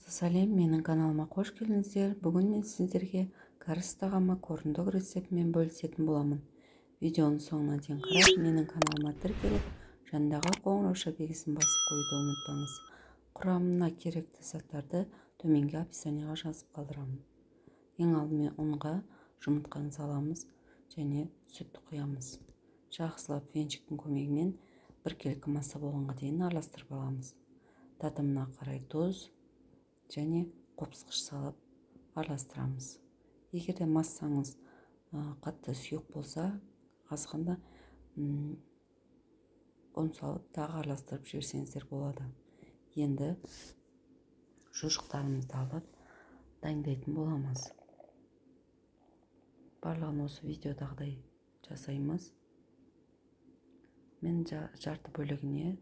Сәлем, менің каналыма қош келдіңіздер. Бүгін мен сіздерге кәріс тағамы орындық рецептімен бөлісетін боламын. Видеоның соңына дейін қарап, менің каналыма тіркеліп, жанындағы қоңырау белгісін басып қоюды ұмытпаңыз. Құрамына керекті заттарды төменге описанияға жазып қалдырамын. Ең алдымен ұнға жұмыртқаны саламыз және сүтті құямыз. Жақсылап венчиктің көмегімен біркелкі маса болғанға дейін араластырып аламыз. Татымына қарай тұз және қопсқыш салып араластырамыз. Егер де массаңыз қатты сұйық болса, азғанда ұн салып тағы араластырып жіберсеңіздер болады. Енді шұжықтарымызды алып дайындайтын боламыз. Барлығын осы видеодағыдай жасаймыз. Мен жарты бөлігіне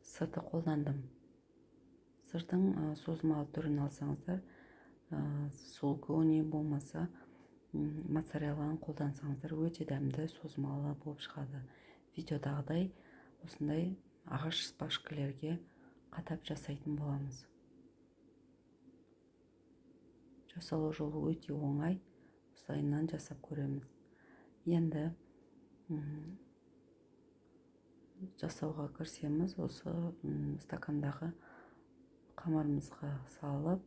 сырды қолдандым. Сырдың созымалы түрін алсаңыздар, сулугуни болмаса моцарелланы қолдансаңыздар, өте дәмді созымалы болып шығады. Видеодағыдай осындай ағаш спашкілерге қатап жасайтын боламыз. Жасалу жолы өте оңай, осылайынан жасап көреміз. Енді жасауға кірісеміз. Осы стакандағы қамырымызға салып,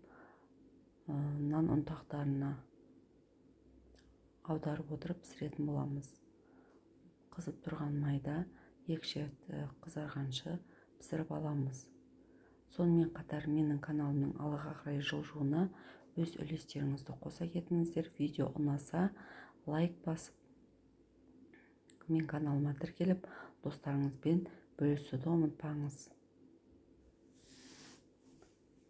нан ұнтақтарына аударып отырып пісіретін боламыз. Қызып тұрған майда екі рет қызарғанша пісіріп аламыз. Сонымен қатар менің каналымның алға қарай жылжуына өз үлестеріңізді қоса кетіңіздер. Видео ұнаса, лайк басып, мен каналыма тіркеліп, достарыңызбен бөлісуді ұмытпаңыз.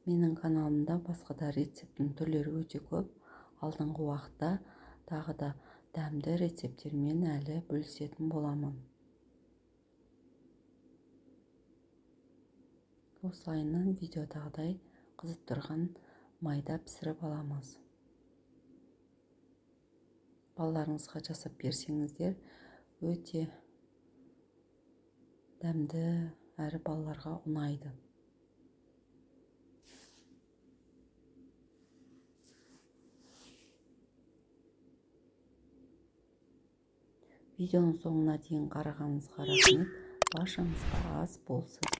Менің каналымда басқа да рецептің түрлері өте көп. Алдыңғы уақытта тағы да дәмді рецептермен әлі бөлісетін боламын. Осылайынан видеодағыдай қызып тұрған майда пісіріп аламыз. Балаларыңызға жасап берсеңіздер, өте дәмді әрі балаларға ұнайды. Видеоның соңына дейін қарағаныңызға рахмет. Баршаңызға ас болсын.